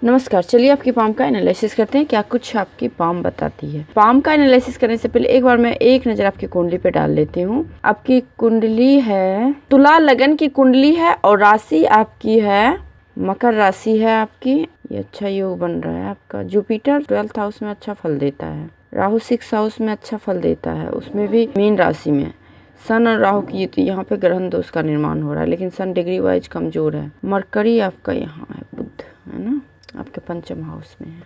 नमस्कार, चलिए आपकी पाम का एनालिसिस करते हैं। क्या कुछ आपकी पाम बताती है। पाम का एनालिसिस करने से पहले एक बार मैं एक नज़र आपकी कुंडली पे डाल लेती हूँ। आपकी कुंडली है तुला लगन की कुंडली है और राशि आपकी है मकर राशि है आपकी। ये अच्छा योग बन रहा है आपका। जुपिटर 12th हाउस में अच्छा फल देता है, राहु 6th हाउस में अच्छा फल देता है, उसमें भी मीन राशि में। सन और राहु की युति, यहाँ पे ग्रहण दोष का निर्माण हो रहा है, लेकिन सन डिग्री वाइज कमजोर है। मरकरी आपका यहाँ है, बुध है ना, आपके पंचम हाउस में है।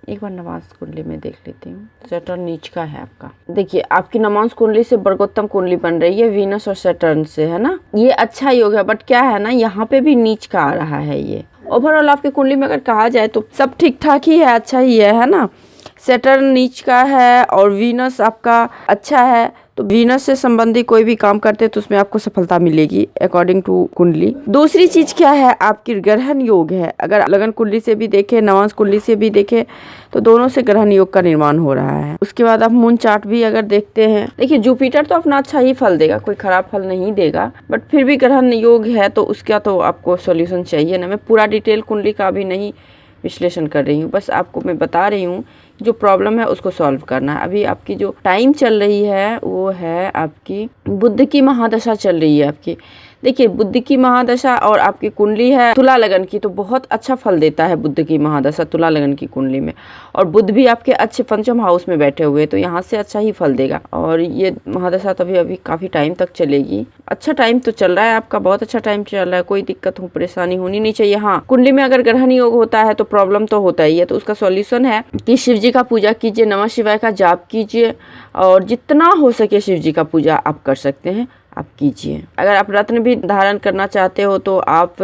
एक बार नवांश कुंडली में देख लेती हूँ। सैटर्न नीच का है आपका। देखिए आपकी नवांश कुंडली से वर्गोत्तम कुंडली बन रही है वीनस और सैटर्न से, है ना। ये अच्छा योग है, बट क्या है ना, यहाँ पे भी नीच का आ रहा है। ये ओवरऑल आपकी कुंडली में अगर कहा जाए तो सब ठीक ठाक ही है, अच्छा ही है ना। सैटर्न नीच का है और वीनस आपका अच्छा है, तो वीनस से संबंधी कोई भी काम करते हैं तो उसमें आपको सफलता मिलेगी अकॉर्डिंग टू कुंडली। दूसरी चीज क्या है, आपकी ग्रहण योग है। अगर लगन कुंडली से भी देखे, नवांश कुंडली से भी देखे, तो दोनों से ग्रहण योग का निर्माण हो रहा है। उसके बाद आप मून चार्ट भी अगर देखते हैं, देखिए जुपिटर तो अपना अच्छा ही फल देगा, कोई खराब फल नहीं देगा, बट फिर भी ग्रहण योग है तो उसका तो आपको सोल्यूशन चाहिए ना। मैं पूरा डिटेल कुंडली का भी नहीं विश्लेषण कर रही हूँ, बस आपको मैं बता रही हूँ जो प्रॉब्लम है उसको सॉल्व करना है। अभी आपकी जो टाइम चल रही है वो है आपकी बुध की महादशा चल रही है आपकी। देखिए बुध की महादशा और आपकी कुंडली है तुला लगन की, तो बहुत अच्छा फल देता है बुध की महादशा तुला लगन की कुंडली में। और बुध भी आपके अच्छे पंचम हाउस में बैठे हुए हैं, तो यहाँ से अच्छा ही फल देगा। और ये महादशा तभी अभी काफ़ी टाइम तक चलेगी। अच्छा टाइम तो चल रहा है आपका, बहुत अच्छा टाइम चल रहा है, कोई दिक्कत हो परेशानी होनी नहीं चाहिए। हाँ, कुंडली में अगर ग्रहण योग होता है तो प्रॉब्लम तो होता ही है, तो उसका सॉल्यूशन है कि शिव जी का पूजा कीजिए, नमः शिवाय का जाप कीजिए, और जितना हो सके शिव जी का पूजा आप कर सकते हैं आप कीजिए। अगर आप रत्न भी धारण करना चाहते हो तो आप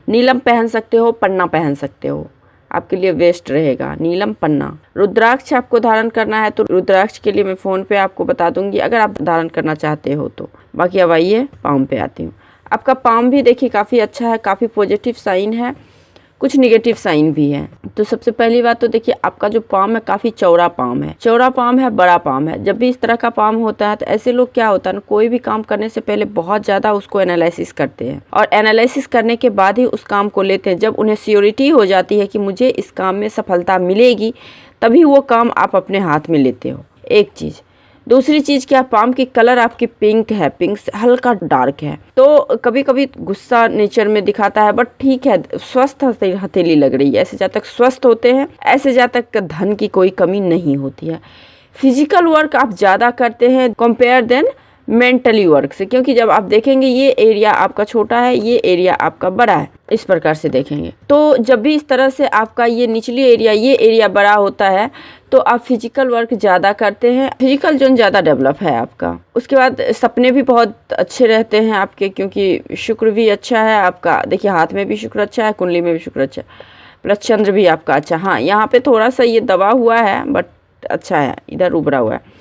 नीलम पहन सकते हो, पन्ना पहन सकते हो, आपके लिए वेस्ट रहेगा नीलम पन्ना। रुद्राक्ष आपको धारण करना है तो रुद्राक्ष के लिए मैं फ़ोन पे आपको बता दूंगी अगर आप धारण करना चाहते हो तो। बाकी अब आइए पाम पे आती हूँ। आपका पाम भी देखिए काफ़ी अच्छा है, काफ़ी पॉजिटिव साइन है, कुछ निगेटिव साइन भी है। तो सबसे पहली बात तो देखिए आपका जो पाम है काफ़ी चौड़ा पाम है, चौड़ा पाम है, बड़ा पाम है। जब भी इस तरह का पाम होता है तो ऐसे लोग क्या होता है ना, कोई भी काम करने से पहले बहुत ज़्यादा उसको एनालिसिस करते हैं और एनालिसिस करने के बाद ही उस काम को लेते हैं। जब उन्हें श्योरिटी हो जाती है कि मुझे इस काम में सफलता मिलेगी, तभी वो काम आप अपने हाथ में लेते हो। एक चीज़। दूसरी चीज़ क्या, पाम की कलर आपकी पिंक है, पिंक से हल्का डार्क है, तो कभी कभी गुस्सा नेचर में दिखाता है, बट ठीक है, स्वस्थ हथेली लग रही है। ऐसे जब तक स्वस्थ होते हैं, ऐसे जब तक धन की कोई कमी नहीं होती है। फिजिकल वर्क आप ज़्यादा करते हैं कंपेयर देन मेंटली वर्क से, क्योंकि जब आप देखेंगे ये एरिया आपका छोटा है, ये एरिया आपका बड़ा है, इस प्रकार से देखेंगे तो जब भी इस तरह से आपका ये निचली एरिया, ये एरिया बड़ा होता है तो आप फिजिकल वर्क ज़्यादा करते हैं, फिजिकल जोन ज़्यादा डेवलप है आपका। उसके बाद सपने भी बहुत अच्छे रहते हैं आपके, क्योंकि शुक्र भी अच्छा है आपका। देखिए हाथ में भी शुक्र अच्छा है, कुंडली में भी शुक्र अच्छा है, प्लस चंद्र भी आपका अच्छा। हाँ, यहाँ पे थोड़ा सा ये दबा हुआ है बट अच्छा है, इधर उभरा हुआ है।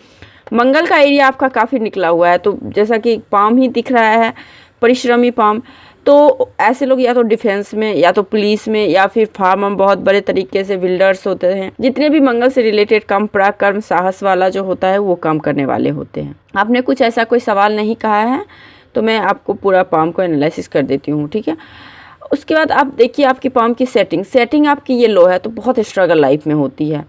मंगल का एरिया आपका काफ़ी निकला हुआ है, तो जैसा कि पाम ही दिख रहा है, परिश्रमी पाम। तो ऐसे लोग या तो डिफेंस में, या तो पुलिस में, या फिर फार्म में बहुत बड़े तरीके से बिल्डर्स होते हैं। जितने भी मंगल से रिलेटेड काम, पराक्रम साहस वाला जो होता है वो काम करने वाले होते हैं। आपने कुछ ऐसा कोई सवाल नहीं कहा है तो मैं आपको पूरा पाम को एनालिसिस कर देती हूँ, ठीक है। उसके बाद आप देखिए आपकी पाम की सेटिंग आपकी ये लो है तो बहुत स्ट्रगल लाइफ में होती है।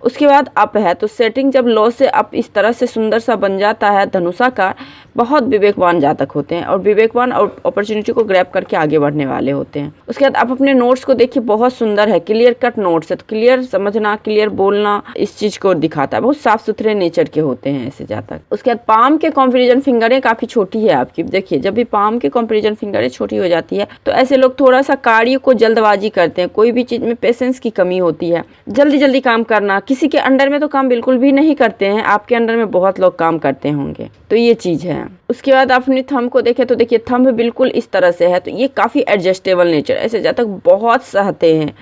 उसके बाद अप है, तो सेटिंग जब लो से अप इस तरह से सुंदर सा बन जाता है धनुषाकार, बहुत विवेकवान जातक होते हैं और विवेकवान और अपॉर्चुनिटी को ग्रैब करके आगे बढ़ने वाले होते हैं। उसके बाद आप अपने नोट्स को देखिए, बहुत सुंदर है, क्लियर कट नोट्स है, तो क्लियर समझना, क्लियर बोलना इस चीज़ को दिखाता है। बहुत साफ सुथरे नेचर के होते हैं ऐसे जातक। उसके बाद पाम के कंपेरिजन फिंगरें काफ़ी छोटी है आपकी। देखिए जब भी पाम के कंपेरिजन फिंगरें छोटी हो जाती है तो ऐसे लोग थोड़ा सा कार्य को जल्दबाजी करते हैं, कोई भी चीज़ में पेशेंस की कमी होती है, जल्दी जल्दी काम करना। किसी के अंडर में तो काम बिल्कुल भी नहीं करते हैं, आपके अंडर में बहुत लोग काम करते होंगे, तो ये चीज़ है। उसके बाद आप अपनी थंब को देखें तो देखिए थंब बिल्कुल इस तरह से है, तो ये काफ़ी एडजस्टेबल नेचर। ऐसे जब तक बहुत सहते हैं,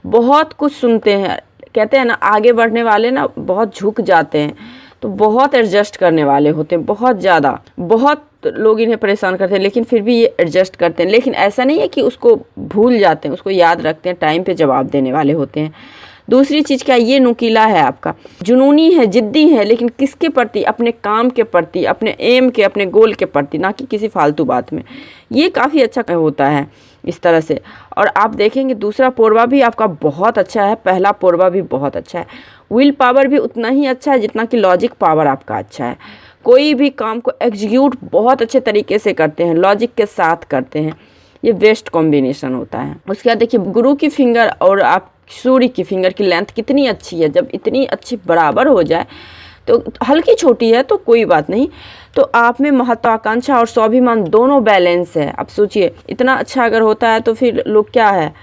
बहुत कुछ सुनते हैं, कहते हैं ना आगे बढ़ने वाले ना बहुत झुक जाते हैं, तो बहुत एडजस्ट करने वाले होते हैं, बहुत ज़्यादा। बहुत लोग इन्हें परेशान करते हैं लेकिन फिर भी ये एडजस्ट करते हैं। लेकिन ऐसा नहीं है कि उसको भूल जाते हैं, उसको याद रखते हैं, टाइम पे जवाब देने वाले होते हैं। दूसरी चीज़ क्या, ये नुकीला है आपका, जुनूनी है, जिद्दी है, लेकिन किसके प्रति, अपने काम के प्रति, अपने एम के, अपने गोल के प्रति, ना कि किसी फालतू बात में। ये काफ़ी अच्छा होता है। इस तरह से। और आप देखेंगे दूसरा पोरवा भी आपका बहुत अच्छा है, पहला पोरवा भी बहुत अच्छा है। विल पावर भी उतना ही अच्छा है जितना कि लॉजिक पावर आपका अच्छा है। कोई भी काम को एग्जीक्यूट बहुत अच्छे तरीके से करते हैं, लॉजिक के साथ करते हैं। ये बेस्ट कॉम्बिनेशन होता है। उसके बाद देखिए गुरु की फिंगर और आप सूर्य की फिंगर की लेंथ कितनी अच्छी है। जब इतनी अच्छी बराबर हो जाए, तो हल्की छोटी है तो कोई बात नहीं, तो आप में महत्वाकांक्षा और स्वाभिमान दोनों बैलेंस है। अब सोचिए इतना अच्छा अगर होता है तो फिर लोग क्या है,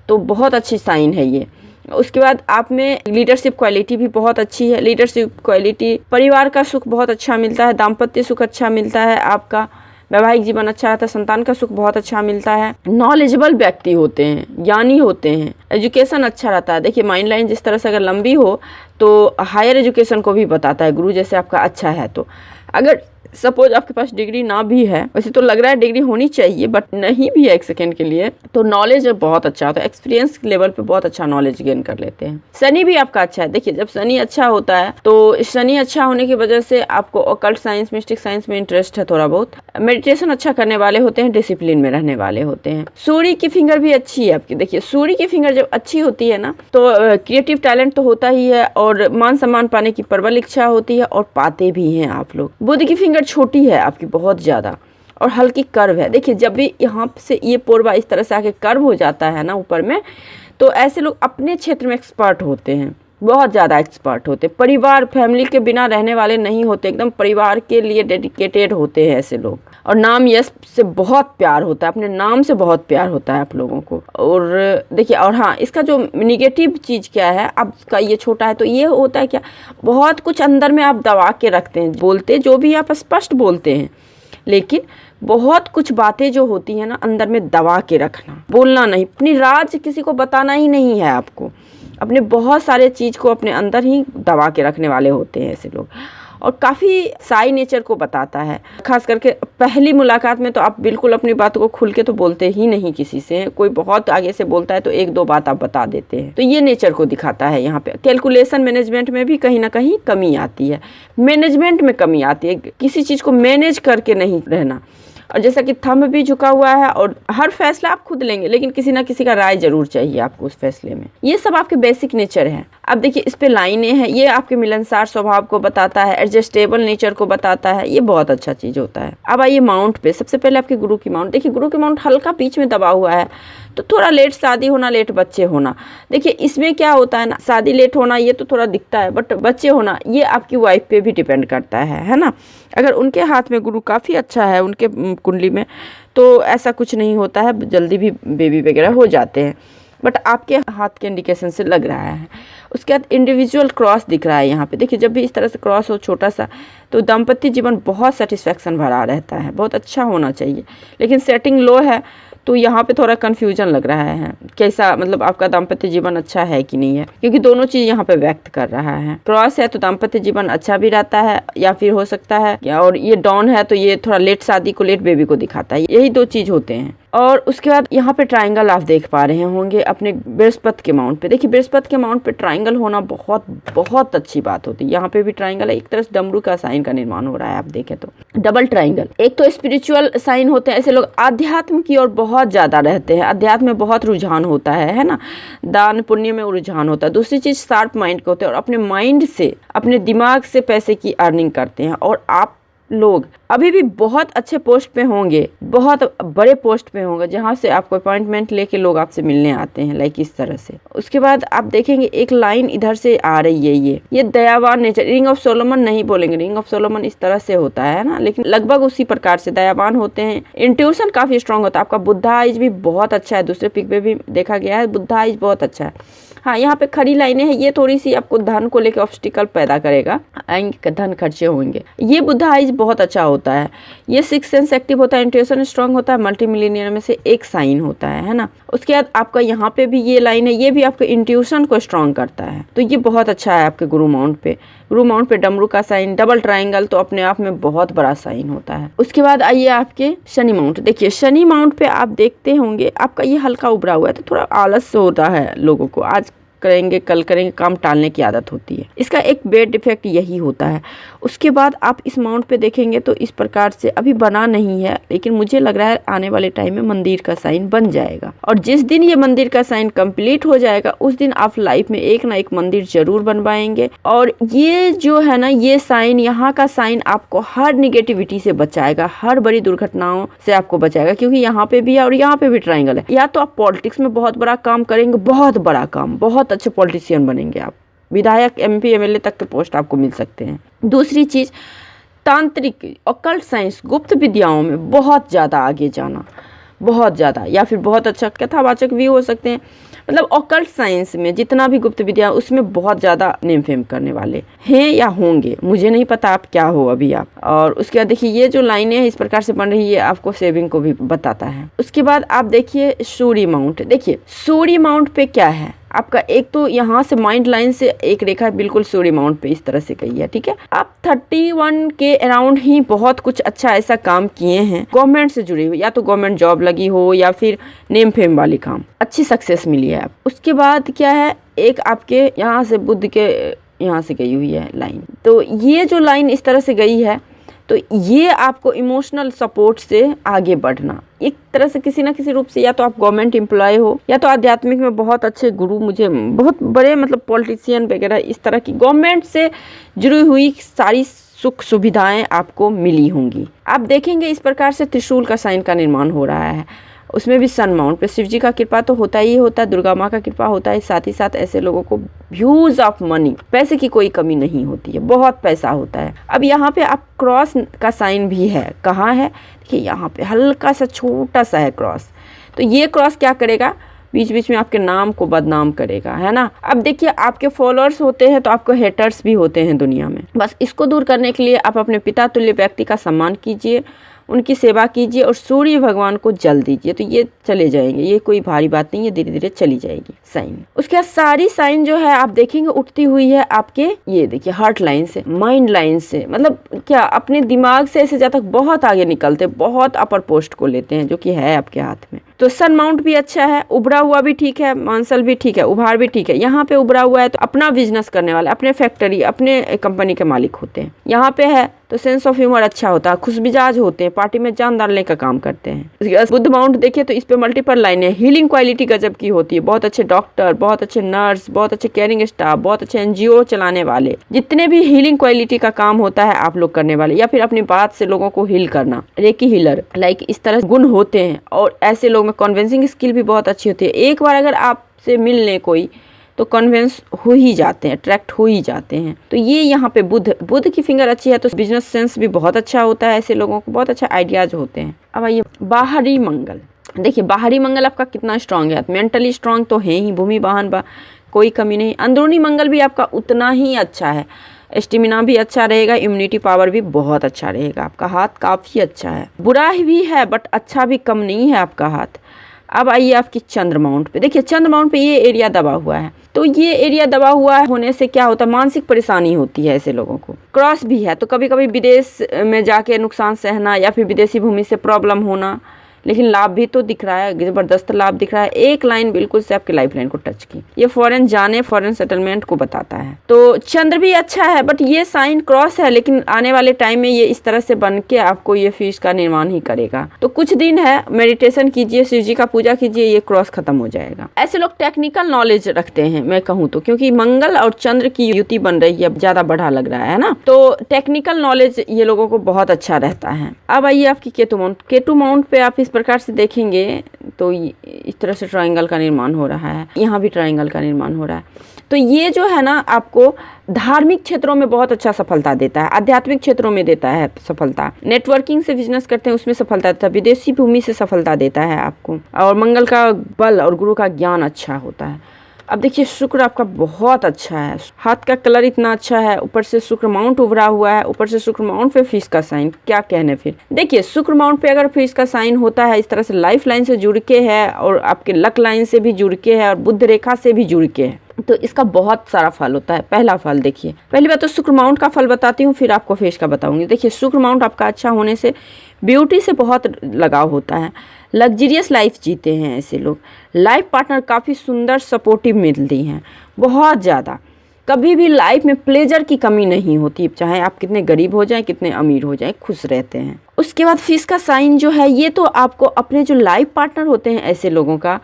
तो बहुत अच्छी साइन है ये। उसके बाद आप में लीडरशिप क्वालिटी भी बहुत अच्छी है। लीडरशिप क्वालिटी, परिवार का सुख बहुत अच्छा मिलता है, दाम्पत्य सुख अच्छा मिलता है, आपका वैवाहिक जीवन अच्छा रहता है, संतान का सुख बहुत अच्छा मिलता है। नॉलेजेबल व्यक्ति होते हैं, ज्ञानी होते हैं, एजुकेशन अच्छा रहता है। देखिए माइंड लाइन जिस तरह से अगर लंबी हो तो हायर एजुकेशन को भी बताता है। गुरु जैसे आपका अच्छा है तो अगर सपोज आपके पास डिग्री ना भी है, वैसे तो लग रहा है डिग्री होनी चाहिए बट नहीं भी है एक सेकेंड के लिए, तो नॉलेज बहुत अच्छा होता है। एक्सपीरियंस लेवल पे बहुत अच्छा नॉलेज गेन कर लेते हैं। शनि भी आपका अच्छा है। देखिए जब शनि अच्छा होता है तो शनि अच्छा होने की वजह से आपको ऑकल्ट साइंस, मिस्टिक साइंस में इंटरेस्ट है थोड़ा बहुत। मेडिटेशन अच्छा करने वाले होते हैं, डिसिप्लिन में रहने वाले होते हैं। सूर्य की फिंगर भी अच्छी है आपकी। देखिए सूर्य की फिंगर जब अच्छी होती है ना, तो क्रिएटिव टैलेंट तो होता ही है और मान सम्मान पाने की प्रबल इच्छा होती है और पाते भी हैं आप लोग। बुध की फिंगर छोटी है आपकी बहुत ज़्यादा और हल्की कर्व है। देखिए जब भी यहाँ से ये पोरवा इस तरह से आके कर्व हो जाता है ना ऊपर में, तो ऐसे लोग अपने क्षेत्र में एक्सपर्ट होते हैं, बहुत ज़्यादा एक्सपर्ट होते हैं। परिवार, फैमिली के बिना रहने वाले नहीं होते, एकदम परिवार के लिए डेडिकेटेड होते हैं ऐसे लोग। और नाम यश से बहुत प्यार होता है, अपने नाम से बहुत प्यार होता है आप लोगों को। और देखिए, और हाँ, इसका जो निगेटिव चीज़ क्या है, आपका ये छोटा है तो ये होता है क्या, बहुत कुछ अंदर में आप दबा के रखते हैं। बोलते जो भी आप स्पष्ट बोलते हैं, लेकिन बहुत कुछ बातें जो होती हैं ना अंदर में दबा के रखना, बोलना नहीं, अपनी राज किसी को बताना ही नहीं है आपको। अपने बहुत सारे चीज़ को अपने अंदर ही दबा के रखने वाले होते हैं ऐसे लोग। और काफ़ी साई नेचर को बताता है। खास करके पहली मुलाकात में तो आप बिल्कुल अपनी बातों को खुल के तो बोलते ही नहीं किसी से। कोई बहुत आगे से बोलता है तो एक दो बात आप बता देते हैं, तो ये नेचर को दिखाता है। यहाँ पे कैलकुलेशन मैनेजमेंट में भी कहीं ना कहीं कमी आती है, मैनेजमेंट में कमी आती है, किसी चीज़ को मैनेज करके नहीं रहना। और जैसा कि थंब भी झुका हुआ है और हर फैसला आप खुद लेंगे, लेकिन किसी ना किसी का राय जरूर चाहिए आपको उस फैसले में। ये सब आपके बेसिक नेचर है। अब देखिए इस पे लाइनें हैं, ये आपके मिलनसार स्वभाव को बताता है, एडजस्टेबल नेचर को बताता है, ये बहुत अच्छा चीज़ होता है। अब आइए माउंट पे। सबसे पहले आपके गुरु की माउंट। देखिए गुरु की माउंट हल्का बीच में दबा हुआ है, तो थोड़ा लेट शादी होना, लेट बच्चे होना। देखिए इसमें क्या होता है ना, शादी लेट होना ये तो थोड़ा दिखता है, बट बच्चे होना ये आपकी वाइफ पे भी डिपेंड करता है ना। अगर उनके हाथ में गुरु काफ़ी अच्छा है उनके कुंडली में, तो ऐसा कुछ नहीं होता है, जल्दी भी बेबी वगैरह हो जाते हैं। बट आपके हाथ के इंडिकेशन से लग रहा है। उसके बाद इंडिविजुअल क्रॉस दिख रहा है यहाँ पे। देखिए जब भी इस तरह से क्रॉस हो छोटा सा, तो दाम्पत्य जीवन बहुत सेटिस्फैक्शन भरा रहता है, बहुत अच्छा होना चाहिए। लेकिन सेटिंग लो है तो यहाँ पे थोड़ा कन्फ्यूजन लग रहा है, कैसा मतलब आपका दाम्पत्य जीवन अच्छा है कि नहीं है, क्योंकि दोनों चीज़ यहाँ पे व्यक्त कर रहा है। क्रॉस है तो दाम्पत्य जीवन अच्छा भी रहता है, या फिर हो सकता है, और ये डाउन है तो ये थोड़ा लेट शादी को, लेट बेबी को दिखाता है। यही दो चीज़ होते हैं। और उसके बाद यहाँ पे ट्राइंगल आप देख पा रहे होंगे अपने बृहस्पति के माउंट पे। देखिए बृहस्पति के माउंट पे ट्राइंगल होना बहुत बहुत अच्छी बात होती है। यहाँ पे भी ट्राइंगल है, एक तरह से डमरू का साइन का निर्माण हो रहा है। आप देखें तो डबल ट्राइंगल। एक तो स्पिरिचुअल साइन होते हैं, ऐसे लोग आध्यात्म की ओर बहुत ज़्यादा रहते हैं, अध्यात्म में बहुत रुझान होता है ना, दान पुण्य में रुझान होता है। दूसरी चीज़ शार्प माइंड के होते हैं और अपने माइंड से, अपने दिमाग से पैसे की अर्निंग करते हैं। और आप लोग अभी भी बहुत अच्छे पोस्ट पे होंगे, बहुत बड़े पोस्ट पे होंगे, जहाँ से आपको अपॉइंटमेंट लेके लोग आपसे मिलने आते हैं, लाइक इस तरह से। उसके बाद आप देखेंगे एक लाइन इधर से आ रही है, ये दयावान नेचर। रिंग ऑफ सोलोमन नहीं बोलेंगे, रिंग ऑफ सोलोमन इस तरह से होता है ना, लेकिन लगभग उसी प्रकार से दयावान होते हैं। इंट्यूशन काफी स्ट्रांग होता है आपका। बुद्धा आइज भी बहुत अच्छा है, दूसरे पिक पे भी देखा गया है, बुद्धा आइज बहुत अच्छा है। हाँ, यहाँ पे खड़ी लाइनें हैं, ये थोड़ी सी आपको धन को लेकर ऑब्स्टिकल पैदा करेगा, आएंगे धन खर्चे होंगे। ये बुद्धा आइज बहुत अच्छा होता है। ये सिक्स सेंस एक्टिव होता है, इंट्यूशन स्ट्रांग होता है, मल्टी मिलियनियर में से एक साइन होता है ना। उसके बाद आपका यहाँ पे भी ये लाइन है, ये भी आपके इंट्यूशन को स्ट्रांग करता है, तो ये बहुत अच्छा है आपके गुरु माउंट पे। गुरु माउंट पे डमरू का साइन, डबल ट्राइंगल तो अपने आप में बहुत बड़ा साइन होता है। उसके बाद आइए आपके शनि माउंट। देखिए शनि माउंट पे आप देखते होंगे आपका ये हल्का उभरा हुआ है, तो थोड़ा आलस होता है लोगों को। आज करेंगे कल करेंगे, काम टालने की आदत होती है। इसका एक बैड इफेक्ट यही होता है। उसके बाद आप इस माउंट पे देखेंगे तो इस प्रकार से अभी बना नहीं है, लेकिन मुझे लग रहा है आने वाले टाइम में मंदिर का साइन बन जाएगा। और जिस दिन ये मंदिर का साइन कंप्लीट हो जाएगा उस दिन आप लाइफ में एक ना एक मंदिर जरूर बनवाएंगे। और ये जो है ना, ये साइन, यहाँ का साइन आपको हर निगेटिविटी से बचाएगा, हर बड़ी दुर्घटनाओं से आपको बचाएगा, क्योंकि यहाँ पे भी है और यहाँ पे भी ट्राइंगल है। या तो आप पॉलिटिक्स में बहुत बड़ा काम करेंगे, बहुत बड़ा काम, बहुत अच्छे पॉलिटिशियन बनेंगे आप, विधायक, एमपी, एमएलए तक के पोस्ट आपको मिल सकते हैं। दूसरी चीज, तांत्रिक, ऑकल्ट साइंस, गुप्त विद्याओं में बहुत ज़्यादा आगे जाना, बहुत ज़्यादा, या फिर बहुत अच्छा कथावाचक भी हो सकते हैं। मतलब ऑकल्ट साइंस में जितना भी गुप्त विद्या, उसमें बहुत ज़्यादा नेम फेम करने वाले हैं या होंगे, मुझे नहीं पता आप क्या हो अभी आप। और उसके बाद देखिए ये जो लाइनें इस प्रकार से बन रही है, आपको सेविंग को भी बताता है। उसके बाद आप देखिए सूर्य माउंट। देखिए सूर्य माउंट पे क्या है आपका, एक तो यहाँ से माइंड लाइन से एक रेखा बिल्कुल सूर्य माउंट पे इस तरह से गई है, ठीक है। आप 31 के अराउंड ही बहुत कुछ अच्छा ऐसा काम किए हैं, गवर्नमेंट से जुड़े हुए, या तो गवर्नमेंट जॉब लगी हो या फिर नेम फेम वाली काम, अच्छी सक्सेस मिली है। उसके बाद क्या है, एक आपके यहाँ से बुध के यहाँ से गई हुई है लाइन, तो ये जो लाइन इस तरह से गई है, तो ये आपको इमोशनल सपोर्ट से आगे बढ़ना, एक तरह से किसी ना किसी रूप से, या तो आप गवर्नमेंट एम्प्लॉय हो, या तो आध्यात्मिक में बहुत अच्छे गुरु, मुझे बहुत बड़े मतलब पॉलिटिशियन वगैरह, इस तरह की गवर्नमेंट से जुड़ी हुई सारी सुख सुविधाएं आपको मिली होंगी। आप देखेंगे इस प्रकार से त्रिशूल का साइन का निर्माण हो रहा है, उसमें भी सन माउंट पे शिव जी का कृपा तो होता ही होता है, दुर्गा माँ का कृपा होता है, साथ ही साथ ऐसे लोगों को व्यूज ऑफ मनी, पैसे की कोई कमी नहीं होती है, बहुत पैसा होता है। अब यहाँ पे आप क्रॉस का साइन भी है, कहाँ है देखिए, यहाँ पे हल्का सा छोटा सा है क्रॉस, तो ये क्रॉस क्या करेगा, बीच बीच में आपके नाम को बदनाम करेगा, है ना। अब देखिए आपके फॉलोअर्स होते हैं तो आपको हेटर्स भी होते हैं दुनिया में, बस इसको दूर करने के लिए आप अपने पिता तुल्य व्यक्ति का सम्मान कीजिए, उनकी सेवा कीजिए और सूर्य भगवान को जल दीजिए, तो ये चले जाएंगे, ये कोई भारी बात नहीं है, धीरे धीरे चली जाएगी साइन। उसके बाद सारी साइन जो है आप देखेंगे उठती हुई है आपके, ये देखिए हार्ट लाइन से, माइंड लाइन से, मतलब क्या अपने दिमाग से ऐसे जहाँ तक बहुत आगे निकलते, बहुत अपर पोस्ट को लेते हैं, जो कि है आपके हाथ में। तो सन माउंट भी अच्छा है, उभरा हुआ भी ठीक है, मानसल भी ठीक है, उभार भी ठीक है। यहाँ पे उभरा हुआ है तो अपना बिजनेस करने वाले, अपने फैक्ट्री, अपने कंपनी के मालिक होते हैं। यहाँ पे है तो सेंस ऑफ ह्यूमर अच्छा होता है, खुशमिजाज होते हैं, पार्टी में जान डालने का काम करते हैं। बुद्ध माउंट देखिए तो इस पे मल्टीपल लाइनें, हीलिंग क्वालिटी गजब की होती है, बहुत अच्छे डॉक्टर, बहुत अच्छे नर्स, बहुत अच्छे केयरिंग स्टाफ, बहुत अच्छे एनजीओ चलाने वाले, जितने भी हीलिंग क्वालिटी का काम होता है आप लोग करने वाले, या फिर अपनी बात से लोगों को हील करना, रेकी हीलर, लाइक इस तरह गुण होते हैं। और ऐसे लोग में कन्विंसिंग स्किल भी बहुत अच्छी होती है, एक बार अगर आपसे मिल ले कोई तो कन्विंस हो ही जाते हैं, अट्रैक्ट हो ही जाते हैं। तो ये यहाँ पे बुध की फिंगर अच्छी है तो बिजनेस सेंस भी बहुत अच्छा होता है, ऐसे लोगों को बहुत अच्छा आइडियाज होते हैं। अब आइए बाहरी मंगल, देखिए बाहरी मंगल आपका कितना स्ट्रांग है, मेंटली स्ट्रांग तो है ही, भूमि वाहन कोई कमी नहीं। अंदरूनी मंगल भी आपका उतना ही अच्छा है, स्टेमिना भी अच्छा रहेगा, इम्यूनिटी पावर भी बहुत अच्छा रहेगा, आपका हाथ काफ़ी अच्छा है, बुरा भी है बट अच्छा भी कम नहीं है आपका हाथ। अब आइए आपकी चंद्र माउंट पे, देखिए चंद्र माउंट पे ये एरिया दबा हुआ है, तो ये एरिया दबा हुआ होने से क्या होता है, मानसिक परेशानी होती है ऐसे लोगों को। क्रॉस भी है तो कभी कभी विदेश में जाके नुकसान सहना, या फिर विदेशी भूमि से प्रॉब्लम होना, लेकिन लाभ भी तो दिख रहा है, जबरदस्त लाभ दिख रहा है। एक लाइन बिल्कुल से आपके लाइफ लाइन को टच की, ये फॉरेन जाने, फॉरेन सेटलमेंट को बताता है। तो चंद्र भी अच्छा है बट ये साइन क्रॉस है, लेकिन आने वाले टाइम में ये इस तरह से बन के आपको ये फिश का निर्माण ही करेगा। तो कुछ दिन है, मेडिटेशन कीजिए, शिव जी का पूजा कीजिए, ये क्रॉस खत्म हो जाएगा। ऐसे लोग टेक्निकल नॉलेज रखते हैं, मैं कहूँ तो, क्योंकि मंगल और चंद्र की युति बन रही है, ज्यादा बढ़ा लग रहा है ना, तो टेक्निकल नॉलेज ये लोगों को बहुत अच्छा रहता है। अब आइए आपकी केतु माउंट। केतु माउंट पे आप इस प्रकार से देखेंगे तो इस तरह से ट्रायंगल का निर्माण हो रहा है, यहाँ भी ट्रायंगल का निर्माण हो रहा है। तो ये जो है ना आपको धार्मिक क्षेत्रों में बहुत अच्छा सफलता देता है, आध्यात्मिक क्षेत्रों में देता है सफलता, नेटवर्किंग से बिजनेस करते हैं उसमें सफलता देता है, विदेशी भूमि से सफलता देता है आपको, और मंगल का बल और गुरु का ज्ञान अच्छा होता है। अब देखिए शुक्र आपका बहुत अच्छा है, हाथ का कलर इतना अच्छा है, ऊपर से शुक्र माउंट उभरा हुआ है, ऊपर से शुक्र माउंट पे फिश का साइन, क्या कहने फिर। देखिए शुक्र माउंट पे अगर फिश का साइन होता है इस तरह से, लाइफ लाइन से जुड़ के है और आपके लक लाइन से भी जुड़ के है और बुध रेखा से भी जुड़ के है, तो इसका बहुत सारा फल होता है। पहला फल देखिए, पहली बात तो शुक्र माउंट का फल बताती हूँ, फिर आपको फिश का बताऊंगी। देखिए शुक्र माउंट आपका अच्छा होने से ब्यूटी से बहुत लगाव होता है, लग्जरियस लाइफ जीते हैं ऐसे लोग। लाइफ पार्टनर काफ़ी सुंदर सपोर्टिव मिलती हैं, बहुत ज़्यादा। कभी भी लाइफ में प्लेजर की कमी नहीं होती, चाहे आप कितने गरीब हो जाएं, कितने अमीर हो जाएं, खुश रहते हैं। उसके बाद फिश का साइन जो है, ये तो आपको अपने जो लाइफ पार्टनर होते हैं ऐसे लोगों का,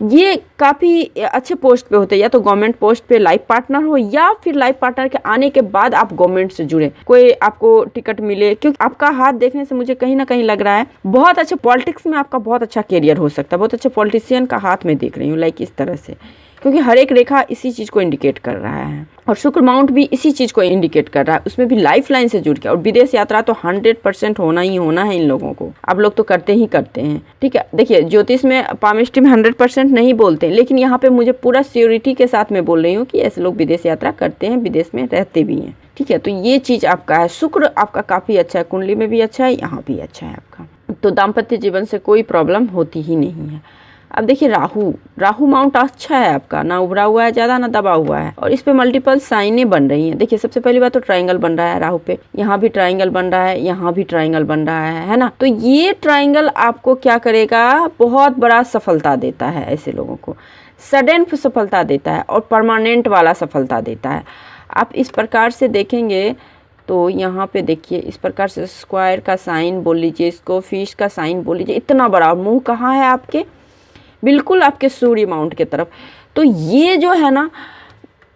ये काफ़ी अच्छे पोस्ट पे होते हैं, या तो गवर्नमेंट पोस्ट पे लाइफ पार्टनर हो, या फिर लाइफ पार्टनर के आने के बाद आप गवर्नमेंट से जुड़े, कोई आपको टिकट मिले। क्योंकि आपका हाथ देखने से मुझे कहीं ना कहीं लग रहा है बहुत अच्छा पॉलिटिक्स में आपका बहुत अच्छा करियर हो सकता है, बहुत अच्छा पॉलिटिशियन का हाथ में देख रही हूँ, लाइक इस तरह से, क्योंकि हर एक रेखा इसी चीज़ को इंडिकेट कर रहा है। और शुक्र माउंट भी इसी चीज़ को इंडिकेट कर रहा है, उसमें भी लाइफ लाइन से जुड़ के। और विदेश यात्रा तो 100% होना ही होना है इन लोगों को, आप लोग तो करते ही करते हैं, ठीक है। देखिए ज्योतिष में, पामिस्ट्री में 100% नहीं बोलते, लेकिन यहाँ पे मुझे पूरा श्योरिटी के साथ में बोल रही हूँ कि ऐसे लोग विदेश यात्रा करते हैं, विदेश में रहते भी हैं, ठीक है। तो ये चीज़ आपका है। शुक्र आपका काफ़ी अच्छा है, कुंडली में भी अच्छा है, यहाँ भी अच्छा है आपका, तो दाम्पत्य जीवन से कोई प्रॉब्लम होती ही नहीं है। अब देखिए राहु माउंट अच्छा है आपका, ना उभरा हुआ है ज़्यादा, ना दबा हुआ है, और इस पे मल्टीपल साइनें बन रही हैं। देखिए सबसे पहली बात तो ट्रायंगल बन रहा है राहु पे, यहाँ भी ट्रायंगल बन रहा है, यहाँ भी ट्रायंगल बन रहा है ना। तो ये ट्रायंगल आपको क्या करेगा, बहुत बड़ा सफलता देता है ऐसे लोगों को, सडन सफलता देता है और परमानेंट वाला सफलता देता है। आप इस प्रकार से देखेंगे तो यहाँ पे देखिए इस प्रकार से स्क्वायर का साइन बोल लीजिए, इसको फिश का साइन बोल लीजिए, इतना बड़ा मुँह कहाँ है आपके, बिल्कुल आपके सूर्य माउंट की तरफ। तो ये जो है ना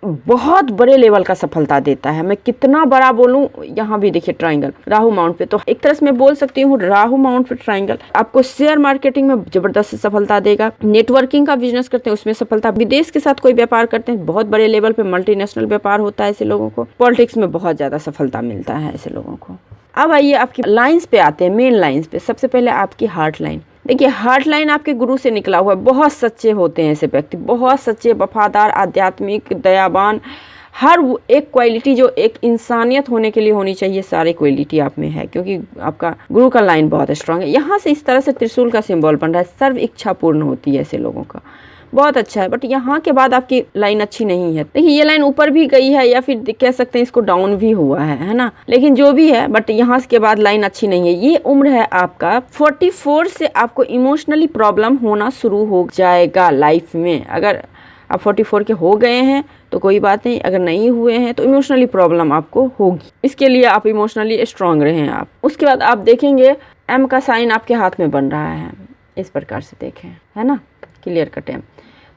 बहुत बड़े लेवल का सफलता देता है। मैं कितना बड़ा बोलूं, यहाँ भी देखिए ट्रायंगल राहु माउंट पे, तो एक तरह से मैं बोल सकती हूँ राहु माउंट पे ट्रायंगल आपको शेयर मार्केटिंग में जबरदस्त सफलता देगा। नेटवर्किंग का बिजनेस करते हैं उसमें सफलता, विदेश के साथ कोई व्यापार करते हैं बहुत बड़े लेवल पे मल्टीनेशनल व्यापार होता है ऐसे लोगों को, पॉलिटिक्स में बहुत ज्यादा सफलता मिलता है ऐसे लोगों को। अब आइए आपकी लाइन्स पे आते हैं, मेन लाइन्स पे। सबसे पहले आपकी हार्ट लाइन। देखिए हार्ट लाइन आपके गुरु से निकला हुआ है, बहुत सच्चे होते हैं ऐसे व्यक्ति, बहुत सच्चे, वफादार, आध्यात्मिक, दयावान, हर एक क्वालिटी जो एक इंसानियत होने के लिए होनी चाहिए सारी क्वालिटी आप में है, क्योंकि आपका गुरु का लाइन बहुत स्ट्रांग है। यहाँ से इस तरह से त्रिशूल का सिंबल बन रहा है, सर्व इच्छा पूर्ण होती है ऐसे लोगों का, बहुत अच्छा है। बट यहाँ के बाद आपकी लाइन अच्छी नहीं है। देखिए ये लाइन ऊपर भी गई है या फिर कह सकते हैं इसको डाउन भी हुआ है ना, लेकिन जो भी है, बट यहाँ के बाद लाइन अच्छी नहीं है। ये उम्र है आपका 44 से आपको इमोशनली प्रॉब्लम होना शुरू हो जाएगा लाइफ में। अगर आप 44 के हो गए हैं तो कोई बात नहीं, अगर नहीं हुए हैं तो इमोशनली प्रॉब्लम आपको होगी, इसके लिए आप इमोशनली स्ट्रांग रहें आप। उसके बाद आप देखेंगे एम का साइन आपके हाथ में बन रहा है, इस प्रकार से देखें, है ना, क्लियर कट एम।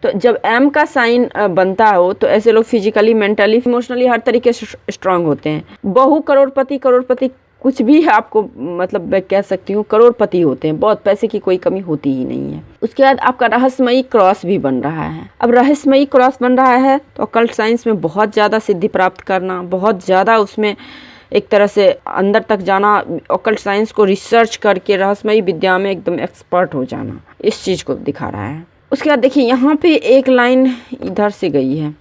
तो जब एम का साइन बनता हो तो ऐसे लोग फिजिकली, मेंटली, इमोशनली हर तरीके से स्ट्रांग होते हैं। बहु करोड़पति कुछ भी है आपको, मतलब मैं कह सकती हूँ करोड़पति होते हैं, बहुत पैसे की कोई कमी होती ही नहीं है। उसके बाद आपका रहस्यमयी क्रॉस भी बन रहा है। अब रहस्यमयी क्रॉस बन रहा है तो ऑकल्ट साइंस में बहुत ज़्यादा सिद्धि प्राप्त करना, बहुत ज़्यादा उसमें एक तरह से अंदर तक जाना, ऑकल्ट साइंस को रिसर्च करके रहस्यमयी विद्या में एकदम एक्सपर्ट हो जाना, इस चीज़ को दिखा रहा है। उसके बाद देखिए यहाँ पे एक लाइन इधर से गई है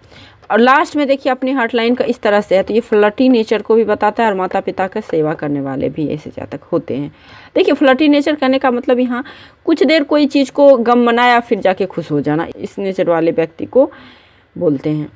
और लास्ट में देखिए अपनी हार्ट लाइन का इस तरह से है, तो ये फ्लर्टी नेचर को भी बताता है और माता पिता का सेवा करने वाले भी ऐसे जातक होते हैं। देखिए फ्लर्टी नेचर करने का मतलब यहाँ कुछ देर कोई चीज़ को गम मनाया फिर जाके खुश हो जाना, इस नेचर वाले व्यक्ति को बोलते हैं।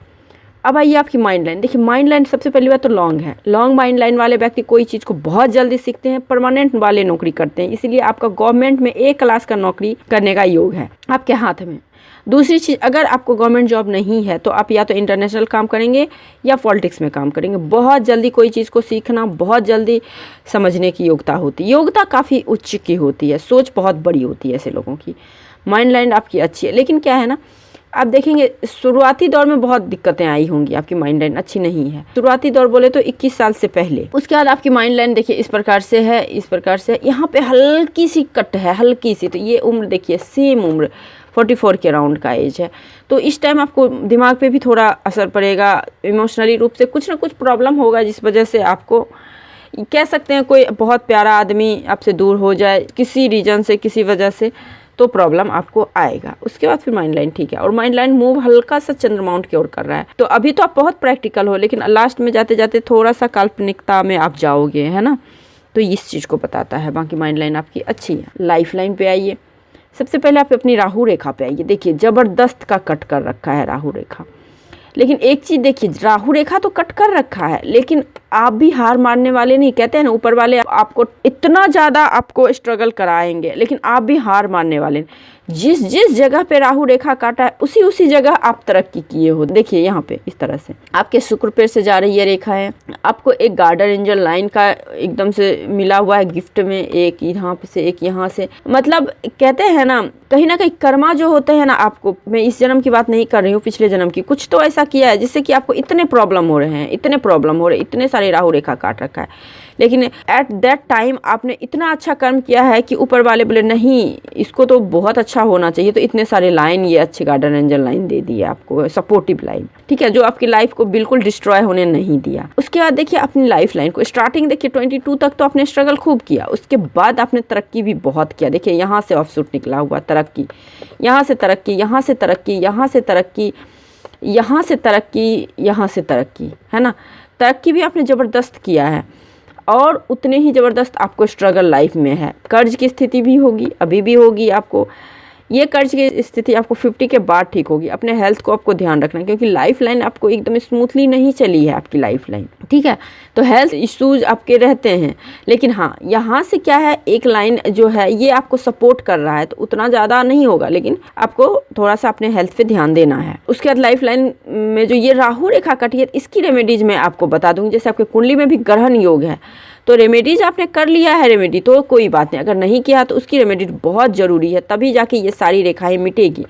अब आइए आपकी माइंड लाइन। देखिए माइंड लाइन सबसे पहली बात तो लॉन्ग है। लॉन्ग माइंड लाइन वाले व्यक्ति कोई चीज़ को बहुत जल्दी सीखते हैं, परमानेंट वाले नौकरी करते हैं, इसीलिए आपका गवर्नमेंट में एक क्लास का नौकरी करने का योग है आपके हाथ में। दूसरी चीज़, अगर आपको गवर्नमेंट जॉब नहीं है तो आप या तो इंटरनेशनल काम करेंगे या पॉलिटिक्स में काम करेंगे। बहुत जल्दी कोई चीज़ को सीखना, बहुत जल्दी समझने की योग्यता होती है, योग्यता काफ़ी उच्च की होती है, सोच बहुत बड़ी होती है ऐसे लोगों की। माइंड लाइन आपकी अच्छी है, लेकिन क्या है ना, आप देखेंगे शुरुआती दौर में बहुत दिक्कतें आई होंगी, आपकी माइंड लाइन अच्छी नहीं है। शुरुआती दौर बोले तो 21 साल से पहले। उसके बाद आपकी माइंड लाइन देखिए इस प्रकार से है, इस प्रकार से यहाँ पे हल्की सी कट है, हल्की सी। तो ये उम्र देखिए सेम उम्र 44 के राउंड का एज है, तो इस टाइम आपको दिमाग पे भी थोड़ा असर पड़ेगा, इमोशनली रूप से कुछ ना कुछ प्रॉब्लम होगा, जिस वजह से आपको कह सकते हैं कोई बहुत प्यारा आदमी आपसे दूर हो जाए किसी रीजन से, किसी वजह से, तो प्रॉब्लम आपको आएगा। उसके बाद फिर माइंड लाइन ठीक है, और माइंड लाइन मूव हल्का सा चंद्रमाउंट की ओर कर रहा है। तो अभी तो आप बहुत प्रैक्टिकल हो, लेकिन लास्ट में जाते जाते थोड़ा सा काल्पनिकता में आप जाओगे, है ना, तो इस चीज़ को बताता है। बाकी माइंड लाइन आपकी अच्छी है। लाइफ लाइन पे आइए। सबसे पहले आप अपनी राहु रेखा पे आइए। देखिए ज़बरदस्त का कट कर रखा है राहु रेखा, लेकिन एक चीज़ देखिए, राहु रेखा तो कट कर रखा है, लेकिन आप भी हार मानने वाले नहीं। कहते हैं ना ऊपर वाले आपको इतना ज़्यादा आपको स्ट्रगल कराएंगे, लेकिन आप भी हार मानने वाले नहीं। जिस जिस जगह पे राहु रेखा काटा है उसी जगह आप तरक्की किए हो। देखिए यहाँ पे इस तरह से आपके शुक्र पे से जा रही है रेखा है, आपको एक गार्डन एंजल लाइन का एकदम से मिला हुआ है गिफ्ट में, एक यहाँ से एक यहाँ से। मतलब कहते हैं ना कहीं कर्मा जो होते हैं ना, आपको मैं इस जन्म की बात नहीं कर रही हूँ, पिछले जन्म की, कुछ तो ऐसा किया है जिससे कि आपको इतने प्रॉब्लम हो रहे हैं, इतने सारे राहु रेखा काट रखा है, लेकिन एट दैट टाइम आपने इतना अच्छा कर्म किया है कि ऊपर वाले बोले नहीं इसको तो बहुत अच्छा होना चाहिए, तो इतने सारे लाइन ये अच्छे गार्डन एंजल लाइन दे दिए आपको, सपोर्टिव लाइन, ठीक है, जो आपकी लाइफ को बिल्कुल डिस्ट्रॉय होने नहीं दिया। उसके बाद देखिए अपनी लाइफ लाइन को, स्टार्टिंग देखिए 22 तक तो आपने स्ट्रगल खूब किया, उसके बाद आपने तरक्की भी बहुत किया। देखिए यहाँ से ऑफशूट निकला हुआ तरक्की, यहाँ से तरक्की, यहाँ से तरक्की, यहाँ से तरक्की, यहाँ से तरक्की, यहाँ से तरक्की, है ना। तरक्की भी आपने ज़बरदस्त किया है और उतने ही ज़बरदस्त आपको स्ट्रगल लाइफ में है। कर्ज की स्थिति भी होगी, अभी भी होगी आपको। ये कर्ज की स्थिति आपको 50 के बाद ठीक होगी। अपने हेल्थ को आपको ध्यान रखना है, क्योंकि लाइफ लाइन आपको एकदम स्मूथली नहीं चली है आपकी लाइफ लाइन, ठीक है। तो हेल्थ इश्यूज आपके रहते हैं, लेकिन हाँ यहाँ से क्या है, एक लाइन जो है ये आपको सपोर्ट कर रहा है, तो उतना ज़्यादा नहीं होगा, लेकिन आपको थोड़ा सा अपने हेल्थ पे ध्यान देना है। उसके बाद लाइफ लाइन में जो ये राहु रेखा कटी है, इसकी रेमेडीज मैं आपको बता दूँगी। जैसे आपके कुंडली में भी ग्रहण योग है, तो रेमेडीज आपने कर लिया है रेमेडी तो कोई बात नहीं, अगर नहीं किया तो उसकी रेमेडी बहुत ज़रूरी है, तभी जाके ये सारी रेखाएं मिटेगी।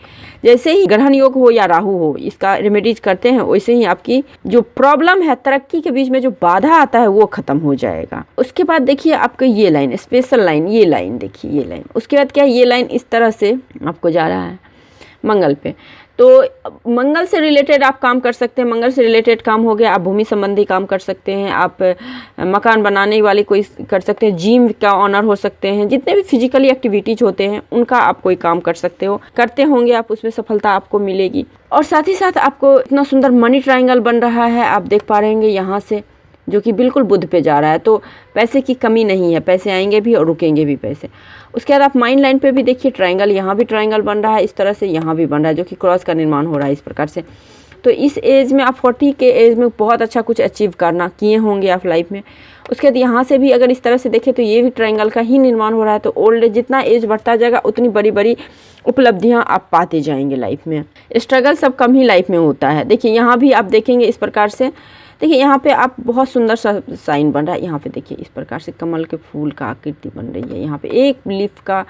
जैसे ही ग्रहण योग हो या राहु हो, इसका रेमेडीज करते हैं, वैसे ही आपकी जो प्रॉब्लम है, तरक्की के बीच में जो बाधा आता है वो खत्म हो जाएगा। उसके बाद देखिए आपको ये लाइन, स्पेशल लाइन, ये लाइन देखिए, ये लाइन, उसके बाद क्या है, ये लाइन इस तरह से आपको जा रहा है मंगल पे। तो मंगल से रिलेटेड आप काम कर सकते हैं, मंगल से रिलेटेड काम हो गया, आप भूमि संबंधी काम कर सकते हैं, आप मकान बनाने वाली कोई कर सकते हैं, जिम का ऑनर हो सकते हैं, जितने भी फिजिकली एक्टिविटीज होते हैं उनका आप कोई काम कर सकते हो, करते होंगे आप, उसमें सफलता आपको मिलेगी। और साथ ही साथ आपको इतना सुंदर मनी ट्रायंगल बन रहा है, आप देख पा रहे हैं यहाँ से, जो कि बिल्कुल बुध पे जा रहा है, तो पैसे की कमी नहीं है, पैसे आएंगे भी और रुकेंगे भी पैसे। उसके बाद आप माइंड लाइन पे भी देखिए ट्रायंगल, यहाँ भी ट्रायंगल बन रहा है इस तरह से, यहाँ भी बन रहा है, जो कि क्रॉस का निर्माण हो रहा है इस प्रकार से। तो इस एज में आप 40 के एज में बहुत अच्छा कुछ अचीव करना किए होंगे आप लाइफ में। उसके बाद यहाँ से भी अगर इस तरह से देखें तो ये भी ट्रायंगल का ही निर्माण हो रहा है। तो ओल्ड एज, जितना एज बढ़ता जाएगा उतनी बड़ी बड़ी उपलब्धियाँ आप पाते जाएंगे लाइफ में। स्ट्रगल सब कम ही लाइफ में होता है। देखिए यहाँ भी आप देखेंगे इस प्रकार से, देखिए यहाँ पे आप बहुत सुंदर सा साइन बन रहा है। यहाँ पे देखिए इस प्रकार से कमल के फूल का आकृति बन रही है, यहाँ पे एक लीफ का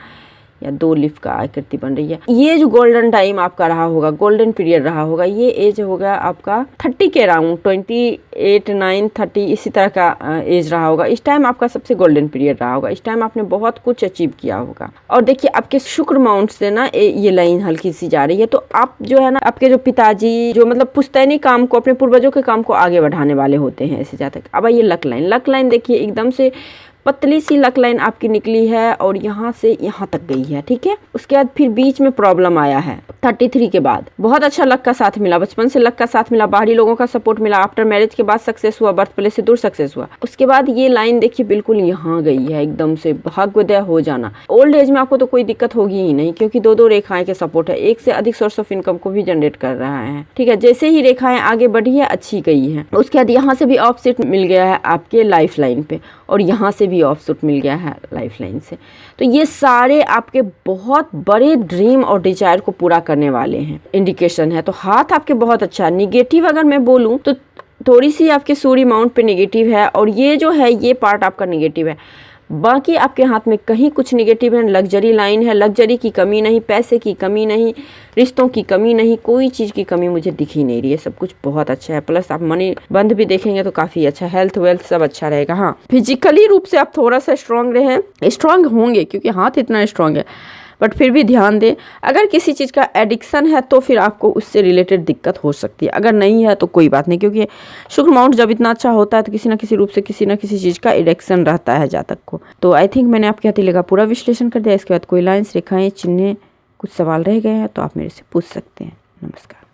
या 2 लीफ का आकृति बन रही है। ये जो गोल्डन टाइम आपका रहा होगा, गोल्डन पीरियड रहा होगा, ये एज होगा आपका 30 के अराउंड, 28, 9, 30 इसी तरह का एज रहा होगा। इस टाइम आपका सबसे गोल्डन पीरियड रहा होगा, इस टाइम आपने बहुत कुछ अचीव किया होगा। और देखिए आपके शुक्र माउंट से ना ये लाइन हल्की सी जा रही है, तो आप जो है ना, आपके जो पिताजी जो मतलब पुश्तैनी काम को, अपने पूर्वजों के काम को आगे बढ़ाने वाले होते हैं ऐसे जातक। अब ये लक लाइन देखिए एकदम से पतली सी लक लाइन आपकी निकली है और यहाँ से यहाँ तक गई है, ठीक है। उसके बाद फिर बीच में प्रॉब्लम आया है 33 के बाद, बहुत अच्छा लक का साथ मिला, बचपन से लक का साथ मिला, बाहरी लोगों का सपोर्ट मिला, आफ्टर मैरिज के बाद सक्सेस हुआ, बर्थ प्लेस से दूर सक्सेस हुआ। उसके बाद ये लाइन देखिए बिल्कुल यहाँ गई है, एकदम से भाग्योदय हो जाना। ओल्ड एज में आपको तो कोई दिक्कत होगी ही नहीं, क्योंकि 2 रेखाएं के सपोर्ट है, एक से अधिक सोर्स ऑफ इनकम को भी जनरेट कर रहा है, ठीक है। जैसे ही रेखाएं आगे बढ़ी है, अच्छी गई है। उसके बाद यहाँ से भी ऑफसेट मिल गया है आपके लाइफ लाइन पे, और यहाँ से भी ऑफसेट मिल गया है लाइफ लाइन से। तो ये सारे आपके बहुत बड़े ड्रीम और डिजायर को पूरा करने वाले हैं, इंडिकेशन है। तो हाथ आपके बहुत अच्छा है। निगेटिव अगर मैं बोलूँ तो थोड़ी सी आपके सूर्य माउंट पे निगेटिव है, और ये जो है ये पार्ट आपका निगेटिव है, बाकी आपके हाथ में कहीं कुछ निगेटिव है। लग्जरी लाइन है, लग्जरी की कमी नहीं, पैसे की कमी नहीं, रिश्तों की कमी नहीं, कोई चीज़ की कमी मुझे दिख ही नहीं रही है, सब कुछ बहुत अच्छा है। प्लस आप मनी बंद भी देखेंगे तो काफ़ी अच्छा, हेल्थ वेल्थ सब अच्छा रहेगा। हाँ, फिजिकली रूप से आप थोड़ा सा स्ट्रांग रहें, स्ट्रांग होंगे क्योंकि हाथ इतना स्ट्रांग है, बट फिर भी ध्यान दें। अगर किसी चीज़ का एडिक्शन है तो फिर आपको उससे रिलेटेड दिक्कत हो सकती है, अगर नहीं है तो कोई बात नहीं, क्योंकि शुक्र माउंट जब इतना अच्छा होता है तो किसी न किसी रूप से किसी न किसी चीज़ का एडिक्शन रहता है जातक को। तो आई थिंक मैंने आपके हथेली का पूरा विश्लेषण कर दिया। इसके बाद कोई लाइन्स, रेखाएं, चिन्ह, कुछ सवाल रह गए हैं तो आप मेरे से पूछ सकते हैं। नमस्कार।